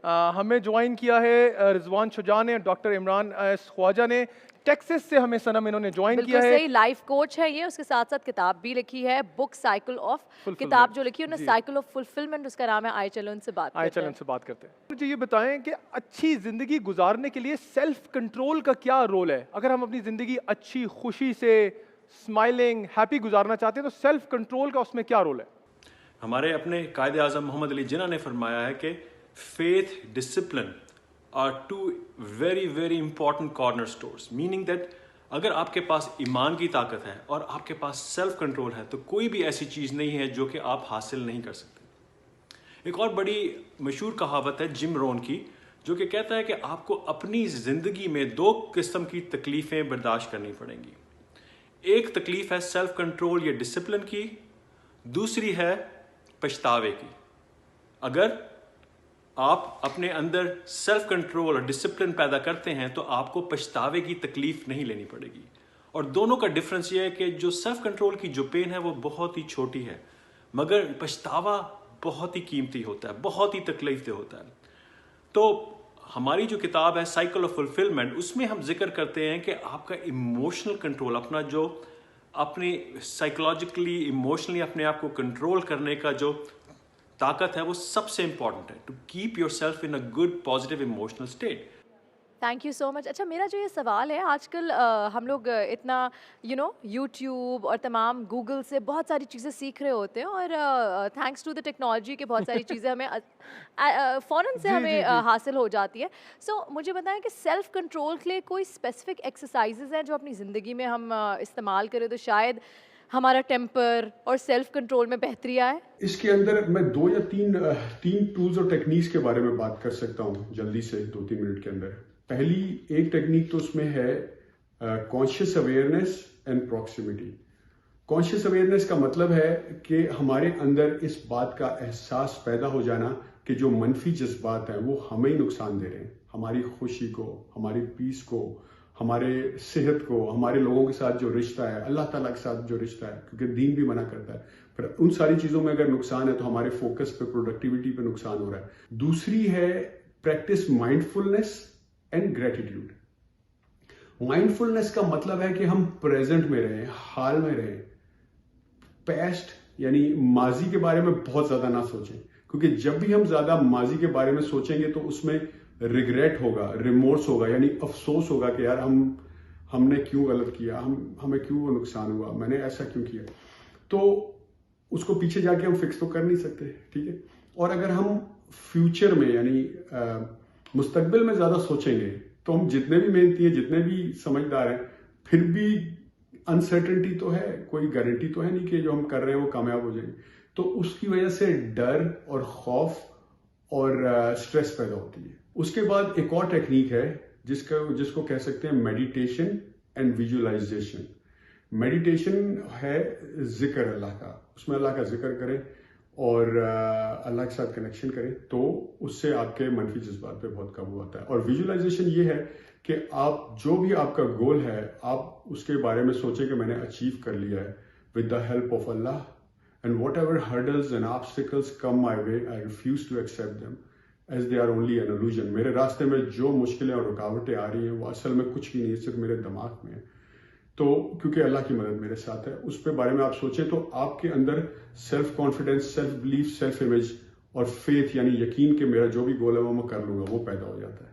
ہمیں جوائن کیا ہے رضوان شجاع نے، ڈاکٹر عمران ایس خواجہ نے، ٹیکسس سے ہمیں صنم انہوں نے جوائن کیا ہے. بالکل صحیح، لائف کوچ ہے یہ، اس کے ساتھ ساتھ کتاب بھی لکھی ہے، بک سائیکل آف، کتاب جو لکھی ہے انہوں نے سائیکل آف فلفلمنٹ، اس کا نام ہے. آئے چلو ان سے بات کرتے ہیں. مجھے یہ بتائیں کہ اچھی زندگی گزارنے کے لیے سیلف کنٹرول کا کیا رول ہے؟ اگر ہم اپنی زندگی اچھی خوشی سے اسمائلنگ ہیپی گزارنا چاہتے ہیں تو سیلف کنٹرول کا اس میں کیا رول ہے؟ ہمارے اپنے قائد اعظم محمد علی جناح نے فرمایا ہے کہ faith, discipline are two very very important cornerstones, meaning that اگر آپ کے پاس ایمان کی طاقت ہے اور آپ کے پاس سیلف کنٹرول ہے تو کوئی بھی ایسی چیز نہیں ہے جو کہ آپ حاصل نہیں کر سکتے. ایک اور بڑی مشہور کہاوت ہے جم رون کی، جو کہ کہتا ہے کہ آپ کو اپنی زندگی میں 2 قسم کی تکلیفیں برداشت کرنی پڑیں گی. ایک تکلیف ہے سیلف کنٹرول یا ڈسپلن کی، دوسری ہے پچھتاوے کی. اگر آپ اپنے اندر سیلف کنٹرول اور ڈسپلن پیدا کرتے ہیں تو آپ کو پچھتاوے کی تکلیف نہیں لینی پڑے گی. اور دونوں کا ڈفرنس یہ ہے کہ جو سیلف کنٹرول کی جو پین ہے وہ بہت ہی چھوٹی ہے، مگر پچھتاوا بہت ہی قیمتی ہوتا ہے، بہت ہی تکلیف دہ ہوتا ہے. تو ہماری جو کتاب ہے سائیکل آف فلفلمنٹ، اس میں ہم ذکر کرتے ہیں کہ آپ کا ایموشنل کنٹرول، اپنا جو اپنی سائیکولوجیکلی ایموشنلی اپنے آپ کو کنٹرول کرنے کا جو طاقت ہے وہ سب سے امپورٹنٹ ہے، to keep yourself in a good positive emotional state. Thank you so much. اچھا میرا جو یہ سوال ہے، آج کل ہم لوگ اتنا یوٹیوب اور تمام گوگل سے بہت ساری چیزیں سیکھ رہے ہوتے ہیں، اور تھینکس ٹو دا ٹیکنالوجی کے بہت ساری چیزیں ہمیں فوراً سے ہمیں حاصل ہو جاتی ہے. سو مجھے بتائیں کہ سیلف کنٹرول کے لیے کوئی اسپیسیفک ایکسرسائزز ہیں جو اپنی زندگی میں ہم استعمال کریں تو شاید ہمارا ٹیمپر اور سیلف کنٹرول میں بہتری آئے؟ اس کے اندر میں 2 یا 3 ٹولز اور ٹیکنیکس کے بارے میں بات کر سکتا ہوں جلدی سے 2-3 منٹ کے اندر. پہلی ایک ٹیکنیک تو اس میں ہے conscious awareness and proximity. Conscious awareness کا مطلب ہے کہ ہمارے اندر اس بات کا احساس پیدا ہو جانا کہ جو منفی جذبات ہیں وہ ہمیں ہی نقصان دے رہے ہیں، ہماری خوشی کو، ہماری پیس کو، ہمارے صحت کو، ہمارے لوگوں کے ساتھ جو رشتہ ہے، اللہ تعالیٰ کے ساتھ جو رشتہ ہے، کیونکہ دین بھی منع کرتا ہے. پھر ان ساری چیزوں میں اگر نقصان ہے تو ہمارے فوکس پہ، پروڈکٹیوٹی پہ نقصان ہو رہا ہے. دوسری ہے practice mindfulness and gratitude. Mindfulness کا مطلب ہے کہ ہم پریزنٹ میں رہیں، حال میں رہیں. پیسٹ یعنی ماضی کے بارے میں بہت زیادہ نہ سوچیں، کیونکہ جب بھی ہم زیادہ ماضی کے بارے میں سوچیں گے تو اس میں ریگریٹ ہوگا، ریمورس ہوگا، یعنی افسوس ہوگا کہ یار ہم نے کیوں غلط کیا، ہمیں کیوں وہ نقصان ہوا، میں نے ایسا کیوں کیا. تو اس کو پیچھے جا کے ہم فکس تو کر نہیں سکتے، ٹھیک ہے. اور اگر ہم فیوچر میں یعنی مستقبل میں زیادہ سوچیں گے تو ہم جتنے بھی محنتی ہیں، جتنے بھی سمجھدار ہیں، پھر بھی انسرٹنٹی تو ہے، کوئی گارنٹی تو ہے نہیں کہ جو ہم کر رہے ہیں وہ کامیاب ہو جائیں گے. تو اس کی وجہ سے ڈر اور خوف اور سٹریس پیدا ہوتی ہے. اس کے بعد ایک اور ٹیکنیک ہے جس کو کہہ سکتے ہیں میڈیٹیشن اینڈ ویژولائزیشن. میڈیٹیشن ہے ذکر اللہ کا، اس میں اللہ کا ذکر کریں اور اللہ کے ساتھ کنیکشن کریں تو اس سے آپ کے منفی جذبات پہ بہت قابو آتا ہے. اور ویژولائزیشن یہ ہے کہ آپ جو بھی آپ کا گول ہے آپ اس کے بارے میں سوچیں کہ میں نے اچیو کر لیا ہے with the help of Allah. And whatever hurdles and obstacles come my way I refuse to accept them as they are only an illusion. میرے راستے میں جو مشکلیں اور رکاوٹیں آ رہی ہیں وہ اصل میں کچھ بھی نہیں، صرف میرے دماغ میں ہے. تو کیونکہ اللہ کی مدد میرے ساتھ ہے، اس پہ بارے میں آپ سوچیں تو آپ کے اندر self confidence, self belief, self image اور فیتھ یعنی یقین کہ میرا جو بھی گول ہے وہ میں کر لوں گا، وہ پیدا ہو جاتا ہے.